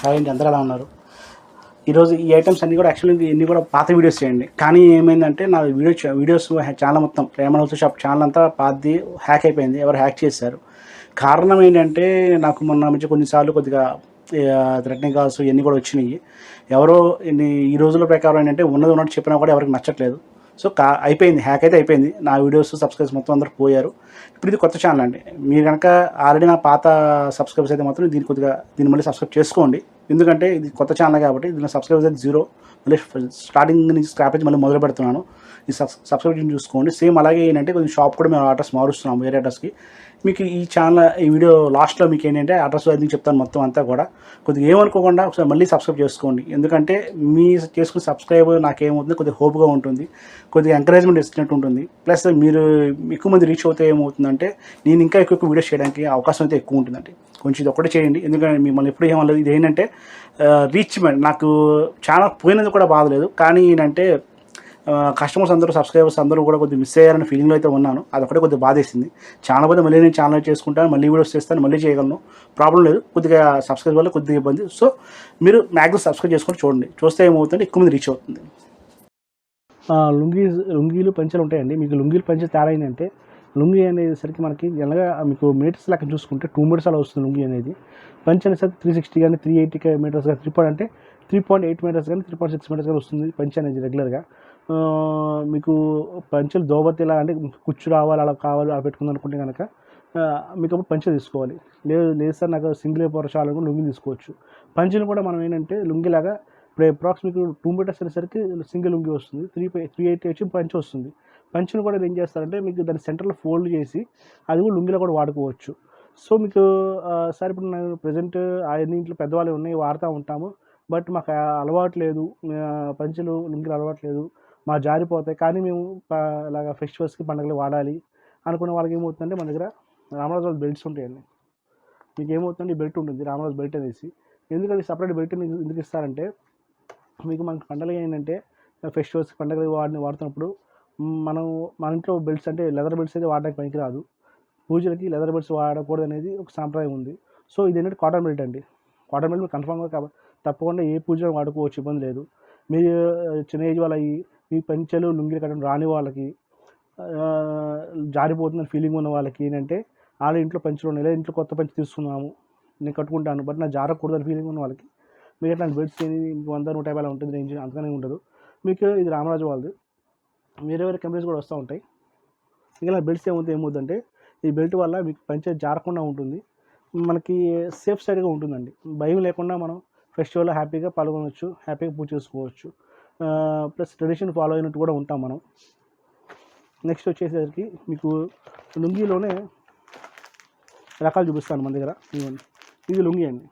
Hi అండి, అందరూ ఎలా ఉన్నారు? ఈరోజు ఈ ఐటమ్స్ అన్నీ కూడా యాక్చువల్లీ ఇన్ని కూడా పాత వీడియోస్ చేయండి. కానీ ఏమైందంటే నా వీడియోస్ ఛానల్ మొత్తం ప్రేమ హౌస్ షాప్ ఛానల్ అంతా పాతది హ్యాక్ అయిపోయింది. ఎవరు హ్యాక్ చేశారు. కారణం ఏంటంటే నాకు మొన్న నుంచి కొన్నిసార్లు కొద్దిగా థ్రెటనింగ్ కాల్స్ ఇవన్నీ కూడా వచ్చినాయి. ఎవరో ఈ రోజుల ప్రకారం ఏంటంటే ఉన్నది ఉన్నట్టు చెప్పినా కూడా ఎవరికి నచ్చట్లేదు. సో అయిపోయింది, హ్యాక్ అయితే అయిపోయింది. నా వీడియోస్ సబ్స్క్రైబర్స్ మొత్తం అందరూ పోయారు. ఇప్పుడు ఇది కొత్త ఛానల్ అండి. మీరు కనుక ఆల్రెడీ నా పాత సబ్స్క్రైబర్స్ అయితే మాత్రం దీన్ని మళ్ళీ సబ్స్క్రైబ్ చేసుకోండి. ఎందుకంటే ఇది కొత్త ఛానల్ కాబట్టి దీనిలో సబ్స్క్రైబర్స్ అయితే జీరో. మళ్ళీ స్టార్టింగ్ నుంచి స్క్రాప్ నుంచి మళ్ళీ మొదలు పెడుతున్నాను. ఈ సబ్స్క్రిప్షన్ చూసుకోండి. సేమ్ అలాగే ఏంటంటే కొంచెం షాప్ కూడా మేము అడ్రస్ మారుస్తున్నాము, వేరే అడ్రస్కి. మీకు ఈ ఛానల్ ఈ వీడియో లాస్ట్లో మీకు ఏంటంటే అడ్రస్ అది చెప్తాను మొత్తం అంతా కూడా. కొద్దిగా ఏమనుకోకుండా ఒకసారి మళ్ళీ సబ్స్క్రైబ్ చేసుకోండి. ఎందుకంటే మీ చేసుకున్న సబ్స్క్రైబ్ నాకేమవుతుంది, కొద్దిగా హోప్గా ఉంటుంది, కొద్దిగా ఎంకరేజ్మెంట్ ఇచ్చినట్టు ఉంటుంది. ప్లస్ మీరు ఎక్కువ మంది రీచ్ అవుతే ఏమవుతుందంటే నేను ఇంకా ఎక్కువ వీడియోస్ చేయడానికి అవకాశం అయితే ఎక్కువ ఉంటుందండి. కొంచెం ఇది ఒక్కటే చేయండి. ఎందుకంటే మిమ్మల్ని ఎప్పుడు ఏమలేదు. ఇది ఏంటంటే రీచ్మెంట్. నాకు ఛానల్ పోయినది కూడా బాధలేదు, కానీ ఏంటంటే కస్టమర్స్ అందరూ సబ్స్క్రైబర్స్ అందరూ కూడా కొద్దిగా మిస్ అయ్యారని ఫీలింగ్లో అయితే ఉన్నాను. అదొకటే కొద్దిగా బాధేసింది. ఛానల్ పోతే మళ్ళీ నేను ఛానల్ చేసుకుంటాను, మళ్ళీ వీడియోస్ చేస్తాను, మళ్ళీ చేయగలను, ప్రాబ్లం లేదు. కొద్దిగా సబ్స్క్రైబ్ వల్ల కొద్దిగా ఇబ్బంది. సో మీరు మ్యాక్సిమం సబ్స్క్రైబ్ చేసుకొని చూడండి. చూస్తే ఏమవుతుందంటే ఎక్కువ మంది రీచ్ అవుతుంది. లుంగీలు పంచెలు ఉంటాయండి. మీకు లుంగీలు పంచె తేడా ఏంటంటే లుంగీ అనేసరికి మనకి ఎలాగా మీకు మీటర్స్ లెక్క చూసుకుంటే 2 మీటర్స్ అలా వస్తుంది లుంగీ అనేది. పంచె అనేసరికి 360 కానీ 380 మీటర్స్ కానీ 3.8 మీటర్స్ కానీ 3.6 మీటర్స్ కానీ వస్తుంది పంచె అనేది రెగ్యులర్గా. మీకు పంచెలు దోబతిలా అంటే కుచ్చు రావాలి, అలా కావాలి, అలా పెట్టుకుందాం అనుకుంటే కనుక మీకు అప్పుడు పంచె తీసుకోవాలి. లేదు సార్ నాకు సింగిల్ పొర చాలు లుంగి తీసుకోవచ్చు. పంచెలు కూడా మనం ఏంటంటే లుంగిలాగా ఇప్పుడు అప్రాక్స్ మీకు 2 మీటర్స్ అనేసరికి సింగిల్ లుంగి వస్తుంది, 380 వచ్చి పంచె వస్తుంది. పంచెను కూడా ఏం చేస్తారంటే మీకు దాన్ని సెంటర్లో ఫోల్డ్ చేసి అది కూడా లుంగిలో కూడా వాడుకోవచ్చు. సో మీకు సార్ ఇప్పుడు నేను ప్రజెంట్ ఇంట్లో పెద్దవాళ్ళు ఉన్నాయి, వాడుతూ ఉంటాము, బట్ మాకు అలవాటు లేదు, పంచెలు లుంగిలు అలవాటు లేదు, మా జారిపోతాయి, కానీ మేము ఇలాగ ఫెస్టివల్స్కి పండుగలు వాడాలి అనుకున్న వాళ్ళకి ఏమవుతుందంటే మన దగ్గర రామరాజు బెల్ట్స్ ఉంటాయండి. మీకు ఏమవుతుందంటే ఈ బెల్ట్ ఉంటుంది, రామరాజు బెల్ట్ అనేసి. ఎందుకంటే సపరేట్ బెల్ట్ ఎందుకు ఇస్తారంటే మీకు మనకు పండుగలు ఏంటంటే ఫెస్టివల్స్ పండుగలు వాడుతున్నప్పుడు మన ఇంట్లో బెల్ట్స్ అంటే లెదర్ బెల్ట్స్ అయితే వాడడానికి పనికిరాదు. పూజలకి లెదర్ బెల్ట్స్ వాడకూడదు అనేది ఒక సాంప్రదాయం ఉంది. సో ఇది ఏంటంటే కాటన్ బెల్ట్ అండి. కాటన్ బెల్ట్ మీరు కన్ఫామ్గా తప్పకుండా ఏ పూజలో వాడుకోవచ్చు, ఇబ్బంది లేదు. మీరు చిన్న ఏజ్ వాళ్ళకి మీ పంచెలు లుంగిలు కట్టడం రాని వాళ్ళకి, జారిపోతుందని ఫీలింగ్ ఉన్న వాళ్ళకి ఏంటంటే వాళ్ళ ఇంట్లో పంచెలు ఉన్నాయి, లేదా ఇంట్లో కొత్త పంచె తీసుకున్నాము నేను కట్టుకుంటాను బట్ నా జారకూడదని ఫీలింగ్ ఉన్న వాళ్ళకి మీకు ఎట్లాంటి బెల్ట్స్ 100-150 అలా ఉంటుంది రేంజ్, అంతగానే ఉండదు. మీకు ఇది రామరాజు వాళ్ళది. వేరే వేరే కంపెనీస్ కూడా వస్తూ ఉంటాయి. ఇలా బెల్ట్స్ ఏమవుతుందంటే ఈ బెల్ట్ వల్ల మీకు పంచె జారకుండా ఉంటుంది, మనకి సేఫ్ సైడ్గా ఉంటుందండి. భయం లేకుండా మనం ఫెస్టివల్లో హ్యాపీగా పాల్గొనవచ్చు, హ్యాపీగా పూజ చేసుకోవచ్చు, ప్లస్ ట్రెడిషన్ ఫాలో అయినట్టు కూడా ఉంటాం మనం. నెక్స్ట్ వచ్చేసరికి మీకు లుంగీలోనే రకాలు చూపిస్తాను మన దగ్గర. ఇది లుంగీ అండి.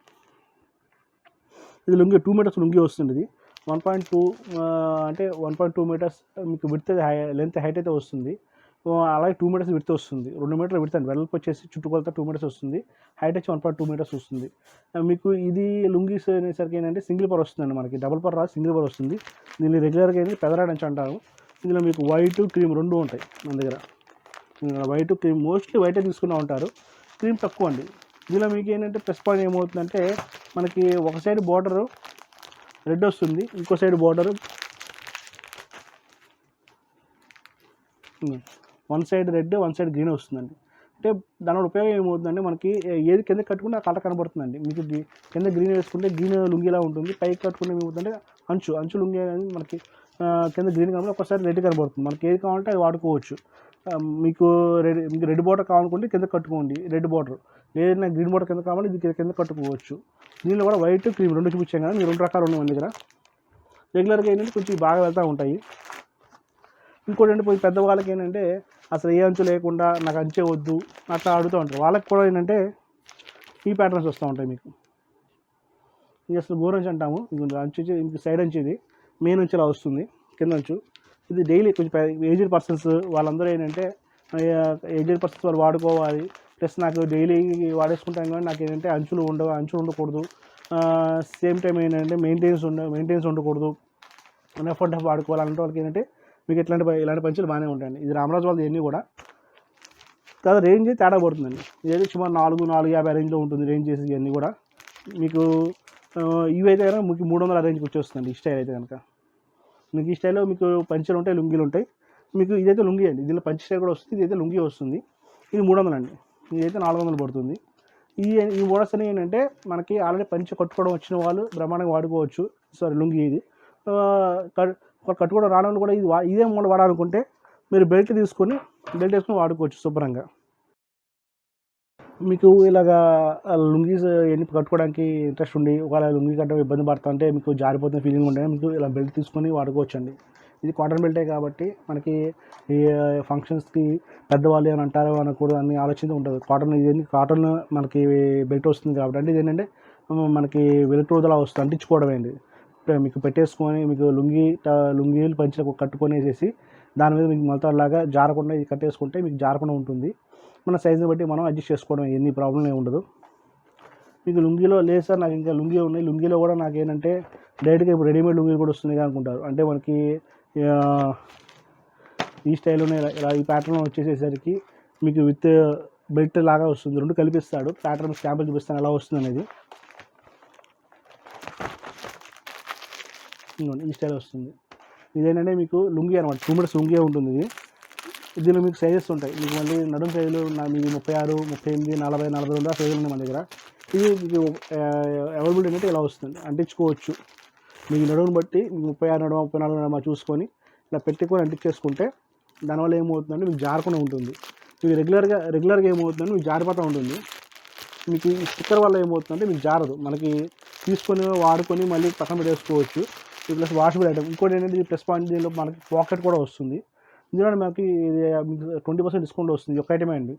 ఇది లుంగీ 2 మీటర్స్ లుంగీ వస్తుంది. ఇది 1.2 అంటే 1.2 మీటర్స్ మీకు విడ్త్ లెంత్ హైట్ అయితే వస్తుంది. అలాగే 2 మీటర్స్ విడ్త్ వస్తుంది. 2 మీటర్ల విడ్త్ అండి. వెడల్పు వచ్చేసి చుట్టుకొలత 2 మీటర్స్ వస్తుంది. హైట్ వచ్చి 1.2 మీటర్స్ వస్తుంది. మీకు ఇది లుంగీస్ అనేసరికి ఏంటంటే సింగిల్ పర్ వస్తుందండి. మనకి డబుల్ పర్ రాదు, సింగిల్ పర్ వస్తుంది. దీన్ని రెగ్యులర్గా ఏంటి పెదరాడ్ నుంచి అంటారు. ఇందులో మీకు వైట్ క్రీమ్ 2 ఉంటాయి మన దగ్గర. వైట్ క్రీమ్ మోస్ట్లీ వైటే తీసుకునే ఉంటారు, క్రీమ్ తక్కువ అండి. ఇందులో మీకు ఏంటంటే ప్లస్ పాయింట్ ఏమవుతుందంటే మనకి ఒక సైడ్ బార్డరు రెడ్ వస్తుంది, ఇంకో side border one side red, one side green వస్తుందండి. అంటే దానివల్ల ఉపయోగం ఏమవుతుందంటే మనకి ఏది కింద కట్టుకుంటే ఆ కలర్ కనబడుతుందండి. మీకు కింద గ్రీన్ వేసుకుంటే గ్రీన్ లుంగిలా ఉంటుంది, పైకి కట్టుకుంటే ఏమవుతుందంటే అంచు లుంగి అనేది మనకి కింద గ్రీన్ కనబడి ఒకసారి రెడ్ కనబడుతుంది. మనకి ఏది కావాలంటే అది వాడుకోవచ్చు. మీకు రెడ్ బార్డర్ కావాలనుకుంటే కింద కట్టుకోండి రెడ్ బార్డర్, లేదన్నా గ్రీన్ బార్డర్ కింద కావాలి ఇది కింద కట్టుకోవచ్చు. దీనిలో కూడా వైట్ క్రీమ్ 2 చూపించాం కదా, మీరు 2 రకాలు ఉన్నాయి మన దగ్గర. రెగ్యులర్గా ఏంటంటే కొంచెం బాగా వెళ్తూ ఉంటాయి. ఇంకోటి అంటే పోయి పెద్దవాళ్ళకి ఏంటంటే అసలు ఏ అంచు లేకుండా నాకు అంచే వద్దు అట్లా అడుగుతూ ఉంటారు. వాళ్ళకి కూడా ఏంటంటే ఈ ప్యాటర్న్స్ వస్తూ ఉంటాయి. మీకు ఇది అసలు గోరంచు అంటాము. అంచు ఇంక సైడ్ అంచు, ఇది మెయిన్ అంచు ఇలా వస్తుంది, కింద అంచు. ఇది డైలీ కొంచెం ఏజ్డ్ పర్సన్స్ వాళ్ళందరూ ఏంటంటే ఏజ్డ్ పర్సన్స్ వాళ్ళు వాడుకోవాలి. ప్లస్ నాకు డైలీ వాడేసుకుంటాం కానీ నాకు ఏంటంటే అంచులు ఉండకూడదు. సేమ్ టైం ఏంటంటే మెయింటెనెన్స్ ఉండకూడదు, ఎఫర్ట్ వాడుకోవాలి అంటే వాళ్ళకి ఏంటంటే మీకు ఇలాంటి పంచులు బాగానే ఉంటాయండి. ఇది రామరాజు వాళ్ళది ఇవన్నీ కూడా. కాదు రేంజ్ తేడా పడుతుందండి. ఇది సుమారు 450 రేంజ్లో ఉంటుంది రేంజ్ చేసి ఇవన్నీ కూడా. మీకు ఇవి అయితే కనుక మీకు 300 రేంజ్కి వచ్చేస్తుందండి ఈ స్టైల్ అయితే కనుక. మీకు ఈ స్టైల్లో మీకు పంచెలు ఉంటాయి, లుంగీలు ఉంటాయి. మీకు ఇదైతే లుంగీ అండి, దీనిలో పంచె స్టైల్ కూడా వస్తుంది, ఇదైతే లుంగీ వస్తుంది. ఇది 300 అండి, ఇదైతే 400 పడుతుంది. ఈ మోడల్స్ అనేవి ఏంటంటే మనకి ఆల్రెడీ పంచె కట్టుకోవడం వచ్చిన వాళ్ళు బ్రహ్మాండంగా వాడుకోవచ్చు. సారీ లుంగీ ఇది కట్టుకోవడం రావడం కూడా ఇదే మోడల్ వాడాలనుకుంటే మీరు బెల్ట్ వేసుకొని వాడుకోవచ్చు శుభ్రంగా. మీకు ఇలాగా లుంగీస్ ఎన్ని కట్టుకోవడానికి ఇంట్రెస్ట్ ఉండి ఒకవేళ లుంగీ కట్టడం ఇబ్బంది పడుతూ అంటే మీకు జారిపోతున్న ఫీలింగ్ ఉంటే మీకు ఇలా బెల్ట్ తీసుకొని వాడుకోవచ్చు అండి. ఇది కాటన్ బెల్టే కాబట్టి మనకి ఈ ఫంక్షన్స్కి పెద్దవాళ్ళు అని అంటారు అనకూడదు అని ఆలోచన ఉంటుంది. కాటన్ మనకి బెల్ట్ వస్తుంది కాబట్టి అంటే ఇదేంటంటే మనకి వెలుతురుదలా వస్తుంది, అంటించుకోవడమేంది. మీకు పెట్టేసుకొని మీకు లుంగీలు పంచెలకు కట్టుకొని వేసేసి దాని మీద మీకు మొలతాడులాగా జారకుండా ఇది కట్టేసుకుంటే మీకు జారకుండా ఉంటుంది. మన సైజుని బట్టి మనం అడ్జస్ట్ చేసుకోవడం, ఎన్ని ప్రాబ్లం ఏమి ఉండదు. మీకు లుంగీలో లేదు సార్ నాకు ఇంకా లుంగీ ఉన్నాయి, లుంగీలో కూడా నాకు ఏంటంటే డైరెక్ట్గా ఇప్పుడు రెడీమేడ్ లుంగీలు కూడా వస్తుంది అనుకుంటారు. అంటే మనకి ఈ స్టైల్లోనే ఇలా ఈ ప్యాటర్న్ వచ్చేసేసరికి మీకు విత్ బెల్ట్ లాగా వస్తుంది, రెండు కలిపిస్తాడు. ప్యాటర్న్ స్టాంపులు చూపిస్తాను ఎలా వస్తుంది అనేది. ఈ స్టైల్ వస్తుంది. ఇదేంటంటే మీకు లుంగీ అనమాట, 2 మీటర్స్ లుంగీ ఉంటుంది. దీనిలో మీకు సైజెస్ ఉంటాయి. మీకు మళ్ళీ నడుము సైజులు మీకు 36, 38, 40, 42 సైజులు ఉన్నాయి మన దగ్గర. ఇది మీకు అవైలబిలిటీ అంటే ఇలా వస్తుంది, అంటించుకోవచ్చు. మీకు నడుముని బట్టి 36 నడుమ 34 నడుమ చూసుకొని ఇలా పెట్టుకొని అంటించేసుకుంటే దానివల్ల ఏమవుతుందంటే మీకు జారకుండా ఉంటుంది. మీకు రెగ్యులర్గా ఏమవుతుందంటే మీకు జారిపోతూ ఉంటుంది. మీకు ఈ స్టిక్కర్ వల్ల ఏమవుతుందంటే మీకు జారదు. మనకి తీసుకొని వాడుకొని మళ్ళీ పక్కన పెట్టేసుకోవచ్చు. Plus washable item. ఇంకోటి ఏంటంటే ఇది ప్లస్ పాయింట్, దీనిలో మనకి పాకెట్ కూడా వస్తుంది. ఇందులో మనకి 20% డిస్కౌంట్ వస్తుంది. ఒక ఐటమే అండి.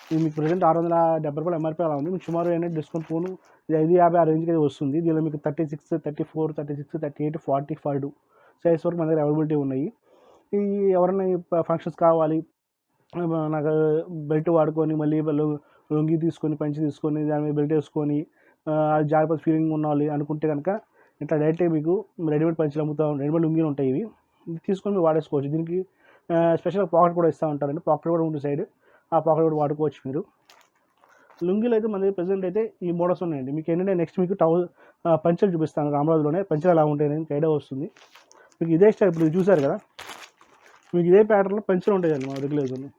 ఇది మీకు ప్రెజెంట్ 670 రూపాయలు ఎంఆర్పీ అలా ఉంది. మీకు సుమారు ఏంటంటే డిస్కౌంట్ ఫోను ఇది 550 ఆ రేంజ్కి అయితే వస్తుంది. దీనిలో మీకు 36, 34, 36, 38, 40, 42 సైజ్ వరకు మన దగ్గర అవైలబిలిటీ ఉన్నాయి. ఈ ఎవరైనా ఫంక్షన్స్ కావాలి, నాకు బెల్ట్ వాడుకొని మళ్ళీ లొంగి తీసుకొని పంచి తీసుకొని దాని మీద బెల్ట్ వేసుకొని అది జారిపోతే ఫీలింగ్ ఉండాలి అనుకుంటే కనుక ఇట్లా డైరెక్ట్గా మీకు రెడీమేడ్ పంచులు అమ్ముతాం, రెడీమేడ్ లుంగీలు ఉంటాయి. ఇవి తీసుకొని మీరు వాడేసుకోవచ్చు. దీనికి స్పెషల్గా పాకెట్ కూడా ఇస్తూ ఉంటారండి, పాకెట్ కూడా ఉంటుంది సైడ్, ఆ పాకెట్ కూడా వాడుకోవచ్చు మీరు. లుంగీలు అయితే మన దగ్గర ప్రెజెంట్ అయితే ఈ మోడల్స్ ఉన్నాయండి. మీకు ఏంటంటే నెక్స్ట్ మీకు పంచెలు చూపిస్తాను. రామరాజులోనే పంచెలు ఎలా ఉంటాయి అనేది ఐడియా వస్తుంది. మీకు ఇదే స్టైల్ ఇప్పుడు చూసారు కదా, మీకు ఇదే ప్యాటర్న్లో పంచెలు ఉంటాయండి మా రెగ్యులర్.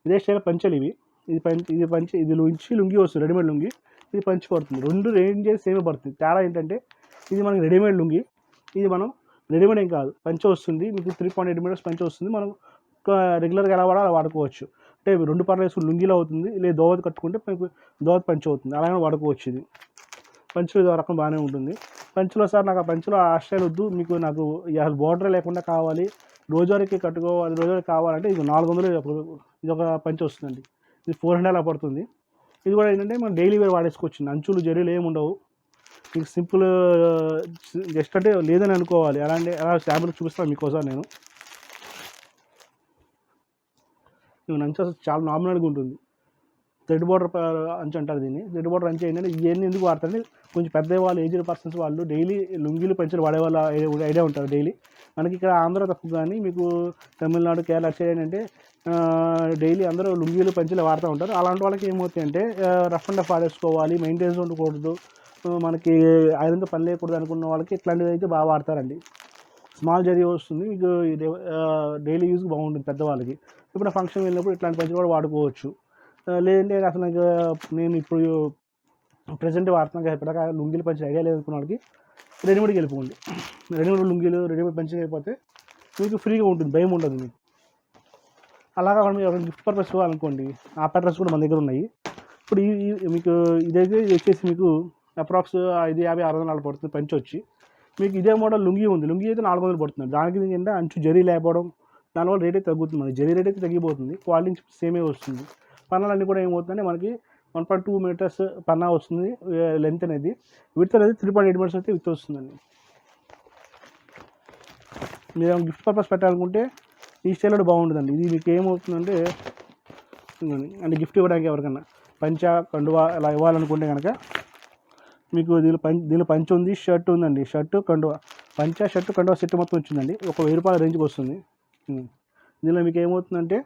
ఇదే స్టైల్ పంచెలు ఇవి. ఇది లుంగి వస్తుంది, రెడీమేడ్ లుంగి. ఇది పంచి పడుతుంది. రెండు రేంజెస్ సేమ్ పడుతుంది. తేడా ఏంటంటే ఇది మనకి రెడీమేడ్ లుంగి, ఇది మనం రెడీమేడ్ ఏం కాదు, పంచ వస్తుంది. మీకు 3.8 మీటర్స్ పంచ వస్తుంది. మనం రెగ్యులర్గా ఎలా వాడాలో అలా వాడుకోవచ్చు. అంటే 2 పర్లు వేసుకుని లుంగిలో అవుతుంది, లేదా దోవతి కట్టుకుంటే మీకు దోవతి పంచ అవుతుంది, అలాగే వాడుకోవచ్చు. ఇది పంచులో రకం బాగానే ఉంటుంది. పంచులో సార్ నాకు ఆ పంచులో ఆ స్టైల్ వద్దు, మీకు నాకు అసలు బోర్డర్ లేకుండా కావాలి, రోజువారీకి కట్టుకోవాలి, రోజువారీ కావాలంటే ఇది 400 ఇది ఒక పంచ వస్తుందండి. ఇది 400 అలా పడుతుంది. ఇది కూడా ఏంటంటే మనం డైలీ వేర్ వాడేసుకోవచ్చు. అంచులు జరీలు ఏమి ఉండవు. మీకు సింపుల్ జస్ట్ అంటే లేదని అనుకోవాలి. అలాంటి అలా శాంపుల్ చూపిస్తాను మీకోసం నేను. అంచు చాలా నామినల్గా ఉంటుంది. థ్రెడ్ బోర్డర్ అంచు అంటారు దీన్ని. థ్రెడ్ బోర్డర్ అంచు ఏంటంటే ఇవన్నీ ఎందుకు వాడతారంటే కొంచెం పెద్ద వాళ్ళు, ఏజ్డ్ పర్సన్స్ వాళ్ళు డైలీ లుంగీలు పంచులు వాడేవాళ్ళు ఐడియా ఉంటారు డైలీ. మనకి ఇక్కడ ఆంధ్ర తక్కువ, కానీ మీకు తమిళనాడు, కేరళ సైడ్ ఏంటంటే డైలీ అందరూ లుంగీలు పంచులు వాడుతూ ఉంటారు. అలాంటి వాళ్ళకి ఏమవుతాయంటే రఫ్ అండ్ రఫ్ వాడేసుకోవాలి, మెయింటెనెన్స్ ఉండకూడదు, మనకి ఐరన్తో పని లేకూడదు అనుకున్న వాళ్ళకి ఇట్లాంటివి అయితే బాగా వాడతారండి. స్మాల్ జరీ వస్తుంది, మీకు డైలీ యూస్కి బాగుంటుంది పెద్దవాళ్ళకి. ఇప్పుడు ఫంక్షన్ వెళ్ళినప్పుడు ఇట్లాంటి పంచులు కూడా వాడుకోవచ్చు. లేదంటే అసలు నేను ఇప్పుడు ప్రెజెంట్ వాడుతున్నాను కదా, ఇప్పటిదాకా లుంగీలు పంచి ఐడియా లేదనుకున్న వాళ్ళకి రెడీమేడ్కి వెళ్ళిపోండి. రెడీమేడ్ లుంగీలు, రెడీమేడ్ పంచి అయిపోతే మీకు ఫ్రీగా ఉంటుంది, భయం ఉండదు మీకు. అలాగా మీరు ఎవరైనా గిఫ్ట్ పర్పస్ కావాలనుకోండి, ఆ ప్యాటర్న్స్ కూడా మన దగ్గర ఉన్నాయి. ఇప్పుడు మీకు ఇదైతే వచ్చేసి మీకు అప్రాక్స్ 550, 600 పడుతుంది పంచి వచ్చి. మీకు ఇదే మోడల్ లుంగీ ఉంది, లుంగీ అయితే 400 పడుతుంది. దానికి ఏంటంటే అంచు జరీ లేకపోవడం, దానివల్ల రేట్ అయితే తగ్గుతుంది. మనకి జరీ రేట్ అయితే తగ్గిపోతుంది, క్వాలిటీ సేమే వస్తుంది. పన్నాలన్నీ కూడా ఏమవుతుందంటే మనకి 1.2 మీటర్స్ పన్నా వస్తుంది లెంత్ అనేది. విడ్త్ అనేది 3.8 మీటర్స్ అయితే విత్ వస్తుందండి. మీరు గిఫ్ట్ పర్పస్ పెట్టాలనుకుంటే ఈ స్టైల్లో బాగుంటుందండి. ఇది మీకు ఏమవుతుందంటే అంటే గిఫ్ట్ ఇవ్వడానికి ఎవరికన్నా పంచ కండువా ఇలా ఇవ్వాలనుకుంటే కనుక మీకు దీనిలో పంచ ఉంది, షర్ట్ ఉందండి. షర్టు కండువా, పంచ షర్టు కండువా సెట్ మొత్తం వచ్చిందండి. ఒక 1000 రూపాయల రేంజ్కి వస్తుంది. దీనిలో మీకు ఏమవుతుందంటే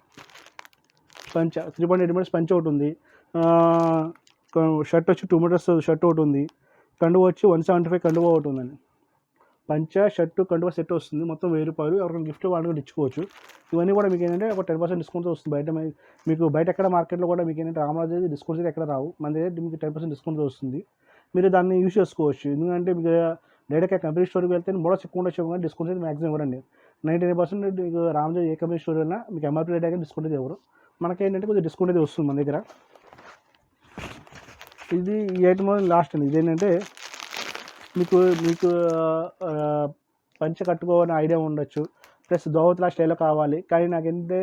పంచ 3.8 మీటర్స్ పంచ ఒకటి ఉంది, షర్ట్ వచ్చి 2 మీటర్స్ షర్ట్ ఒకటి ఉంది, కండువ వచ్చి 175 కండువ ఒకటి ఉందండి. పంచ షర్టు కండువ సెట్ వస్తుంది, మొత్తం 1000 రూపాయలు. ఎవరికైనా గిఫ్ట్ వాళ్ళు కూడా ఇచ్చుకోవచ్చు. ఇవన్నీ కూడా మీకు ఏంటంటే ఒక 10% డిస్కౌంట్ వస్తుంది. మీకు బయట ఎక్కడ మార్కెట్లో కూడా మీకు ఏంటంటే రామరాజు డిస్కౌంట్స్ అయితే ఎక్కడ రావు, మన దగ్గర మీకు 10% డిస్కౌంట్ వస్తుంది. మీరు దాన్ని యూస్ చేసుకోవచ్చు. ఎందుకంటే మీకు డైరెక్ట్గా కంపెనీ స్టోర్కి వెళ్తే మోడల్స్ ఎక్కువ ఉండొచ్చు, కానీ డిస్కౌంట్ అయితే మ్యాక్సిమం ఇవ్వరండి. 99% మీకు రామరాజు ఏ కంపెనీ స్టోర్ అయినా మీకు ఎంఆర్పీ రేట్ అయితే డిస్కౌంట్ అయితే ఎవరు. మనకేంటంటే కొంచెం డిస్కౌంట్ అయితే వస్తుంది మన దగ్గర. ఇది ఈ ఐటమ్ లాస్ట్ అండి. ఇదేంటంటే మీకు మీకు పంచ కట్టుకోవాలని ఐడియా ఉండొచ్చు, ప్లస్ దోవతల స్టైల్లో కావాలి, కానీ నాకు ఏంటంటే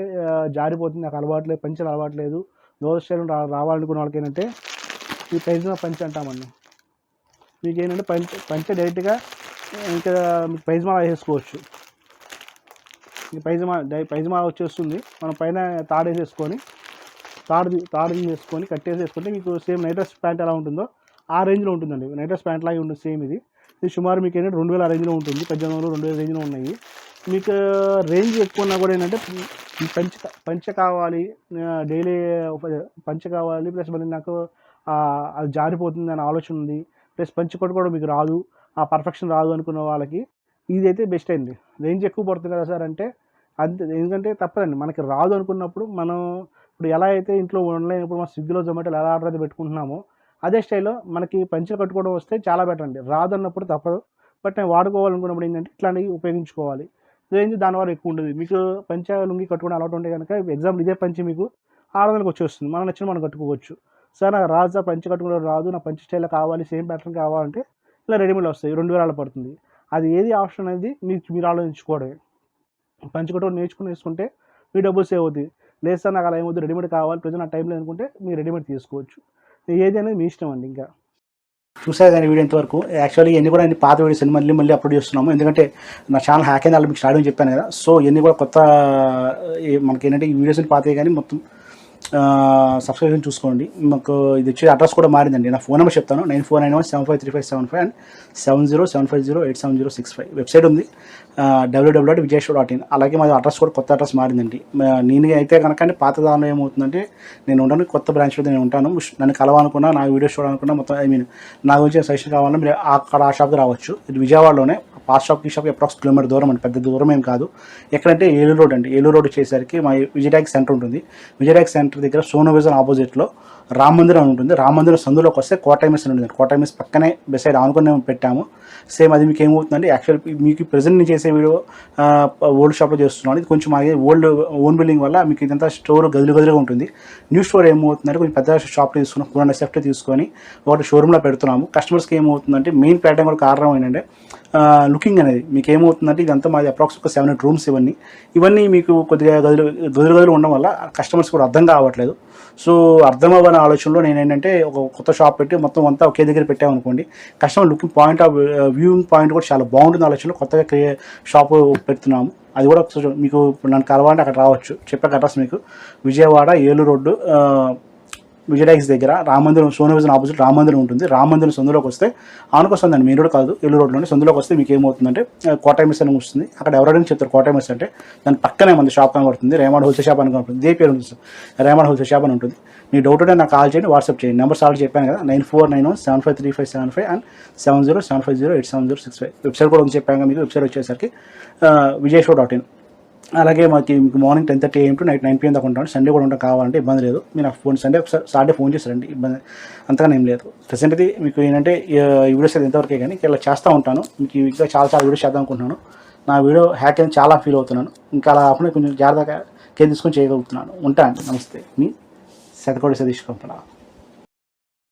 జారిపోతుంది, నాకు అలవాట్లేదు, పంచలు అలవాట్లేదు, దోవ స్టైల్ రావాలనుకున్న వాళ్ళకి ఏంటంటే ఈ పైజమా పంచ అంటామండి. మీకు ఏంటంటే పంచ డైరెక్ట్గా ఇంకా మీకు పైజమా వేసుకోవచ్చు. ఈ పైజమా వచ్చేస్తుంది, మనం పైన తాడు వేసేసుకొని తాడు వేసుకొని కట్టేసేసుకుంటే మీకు సేమ్ నైట్ డ్రెస్ ప్యాంట్ ఎలా ఉంటుందో ఆ రేంజ్లో ఉంటుందండి. నైట్ డ్రెస్ ప్యాంట్ లాగే ఉంటుంది సేమ్. ఇది సుమారు మీకు ఏంటంటే 2000 రేంజ్లో ఉంటుంది, 1800 2000 రేంజ్లో ఉన్నాయి. మీకు రేంజ్ ఎక్కువ ఉన్నా కూడా ఏంటంటే పంచ కావాలి, డైలీ పంచ కావాలి, ప్లస్ మళ్ళీ నాకు అది జారిపోతుంది అనే ఆలోచన ఉంది, ప్లస్ పంచ కూడా మీకు రాదు, ఆ పర్ఫెక్షన్ రాదు అనుకున్న వాళ్ళకి ఇదైతే బెస్ట్ అయింది. రేంజ్ ఎక్కువ పడుతుంది కదా సార్ అంటే అంతే, ఎందుకంటే తప్పదండి. మనకి రాదు అనుకున్నప్పుడు మనం ఇప్పుడు ఎలా అయితే ఇంట్లో ఆన్లైన్ ఇప్పుడు మనం స్విగ్గీలో జొమాటోలో ఎలా ఆర్డర్ అయితే పెట్టుకుంటున్నామో అదే స్టైల్లో మనకి పంచలు కట్టుకోవడం వస్తే చాలా బెటర్ అండి. రాదు అన్నప్పుడు తప్పదు, బట్ నేను వాడుకోవాలనుకున్నప్పుడు ఏంటంటే ఇట్లాంటివి ఉపయోగించుకోవాలి. రేంజ్ దానివల్ల ఎక్కువ ఉంటుంది. మీకు పంచ లుంగి కట్టుకోవడం అలవాటు ఉంటే కనుక ఎగ్జాంపుల్ ఇదే పంచి మీకు 600కి వచ్చేస్తుంది, మనం నచ్చిన మనం కట్టుకోవచ్చు. సార్ నాకు రాజా పంచ కట్టుకోవడం రాదు, నా పంచ స్టైల్లో కావాలి, సేమ్ ప్యాటర్న్ కావాలంటే ఇలా రెడీమేడ్ వస్తాయి, 2000 పడుతుంది. అది ఏది ఆప్షన్ అనేది మీరు ఆలోచించుకోవడమే. పంచ కట్టుకోవడం వేసుకుంటే మీ డబ్బులు సేవ్ అవుతుంది. లేదు సార్ నాకు అలా ఏమవుతుంది, రెడీమేడ్ కావాలి, ప్రజెంట్ నా టైంలో అనుకుంటే మీరు రెడీమేడ్ తీసుకోవచ్చు. ఏది అనేది మీ ఇష్టం అండి. ఇంకా చూసారు కానీ వీడియో ఇంతవరకు. యాక్చువల్లీ ఇవన్నీ కూడా అన్ని పాత వీడియోస్ మళ్ళీ అప్లోడ్ చేస్తున్నాము, ఎందుకంటే నా ఛానల్ హ్యాక్ అయింది, మీకు స్టార్టింగ్ చెప్పాను కదా. సో ఇవన్నీ కూడా కొత్త మనకి ఏంటంటే ఈ వీడియోస్ పాతవి కానీ మొత్తం సబ్స్క్రిప్షన్ చూసుకోండి. మాకు ఇది వచ్చే అడ్రస్ కూడా మారిందండి. నా ఫోన్ నెంబర్ చెప్తాను, 9491753575 అండ్ 7075087065. వెబ్సైట్ ఉంది www.vijayshop.in. అలాగే మాది అడ్రస్ కూడా కొత్త అడ్రస్ మారిందండి. నేను అయితే కనుక పాత దానిలో ఏమవుతుందంటే నేను ఉంటాను కొత్త బ్రాంచ్లో నేను ఉంటాను. నన్ను కలవాలనుకున్నా, నా వీడియోస్ చూడాలనుకున్నా, మొత్తం నా గురించి సజెషన్ కావాలన్నా మీరు అక్కడ ఆ షాప్కి రావచ్చు. ఇది విజయవాడలోనే. పాస్ షాప్కి ఈ షాప్కి అప్రాక్స్ కిలోమీటర్ దూరం అండి, పెద్ద దూరం ఏం కాదు. ఎక్కడంటే ఏలూరు రోడ్ అండి. ఏలూరు రోడ్ వచ్చేసరికి మా విజయటాక్ సెంటర్ ఉంటుంది. విజయటాక్ సెంటర్ దగ్గర సోనో విజన్ ఆపోజిట్లో రామ మందిరం ఉంటుంది. రామ మందిరం సందులోకి వస్తే కోటైమిస్ అని ఉంటుంది. కోటైమిస్ పక్కనే బెసైడ్ ఆనుకుని పెట్టాము. సేమ్ అది మీకు ఏమవుతుందండి, యాక్చువల్ మీకు ప్రజెంట్ నేను చేసే వీడియో ఓల్డ్ షాప్లో చేస్తున్నాను. ఇది కొంచెం మాది ఓన్ బిల్డింగ్ వల్ల మీకు ఇదంతా స్టోర్ గదులుగా ఉంటుంది. న్యూ స్టోర్ ఏమవుతుందంటే కొంచెం పెద్ద షాప్లో తీసుకున్నాం, 200 సెఫ్ట్ తీసుకొని ఒకటి షోరూమ్లో పెడుతున్నాము. కస్టమర్స్కి ఏమవుతుందంటే మెయిన్ ప్యాటర్న్ కూడా కారణం ఏంటంటే లుకింగ్ అనేది. మీకు ఏమవుతుందంటే ఇదంతా మాది అప్రాక్స్ ఒక 7 రూమ్స్. ఇవన్నీ మీకు కొద్దిగా గదులు ఉండడం వల్ల కస్టమర్స్ కూడా అర్థం కావట్లేదు. సో అర్థం అవ్వని ఆలోచనలో నేను ఏంటంటే ఒక కొత్త షాప్ పెట్టి మొత్తం అంతా ఒకే దగ్గర పెట్టామనుకోండి, customer looking point of viewing point కూడా చాలా బాగుంటుంది ఆలోచనలో కొత్తగా షాపు పెడుతున్నాము. అది కూడా మీకు నన్ను కలవాలంటే అక్కడ రావచ్చు. చెప్పాక అడ్రస్ మీకు విజయవాడ ఏలూరు రోడ్డు విజయటాక్స్ దగ్గర రామందిరం సోనో విజన్ ఆపోజిట్ రామందిరం ఉంటుంది. రామందిరం సందులోకి వస్తే ఆనుకొస్తుందండి, మెయిన్ రోడ్ కాదు, ఏలూరు రోడ్లోనే. సందులోకి వస్తే మీకు ఏమవుతుందంటే కోటైమిస్ అని వస్తుంది. అక్కడ ఎవరైనా చెప్తారు కోటైమిస్ అంటే, దాని పక్కనే మన షాప్ కనబడుతుంది, రేమాడ్ హోల్సేల్ షాప్ అని కనబడుతుంది. ఇదే పేరు ఉంటుంది సార్, రేమాడ్ హోల్సేల్ షాప్ అని ఉంటుంది. మీ డౌట్ ఉంటే నాకు కాల్ చేయండి, వాట్సాప్ చేయండి. నెంబర్స్ ఆల్రెడీ చెప్పాను కదా, 9491753575 అండ్ 7075087065. వెబ్సైట్ కూడా ఉంది చెప్పాను మీకు. వెబ్సైట్ వచ్చేసరికి vijayshop.in. అలాగే మీకు morning 10:30 AM to night 9 PM దాకా ఉంటాను. సండే కూడా ఉంటాం, కావాలంటే ఇబ్బంది లేదు. మీరు నాకు సండే ఒకసారి సాటర్డే ఫోన్ చేస్తారండి, ఇబ్బంది అంతగానే ఏం లేదు. ప్రెసెంట్ అయితే మీకు ఏంటంటే ఈ వీడియోస్ అయితే ఎంతవరకే కానీ ఇలా చేస్తూ ఉంటాను. మీకు ఇంకా చాలా వీడియోస్ చేద్దాం అనుకుంటున్నాను. నా వీడియో హ్యాక్ అని చాలా ఫీల్ అవుతున్నాను. ఇంకా అలా కాకుండా కొంచెం జాగ్రత్తగా కేర్ తీసుకొని చేయగలుగుతున్నాను. ఉంటాను. నమస్తే, మీ శతకోటి సతీష్ కంపన.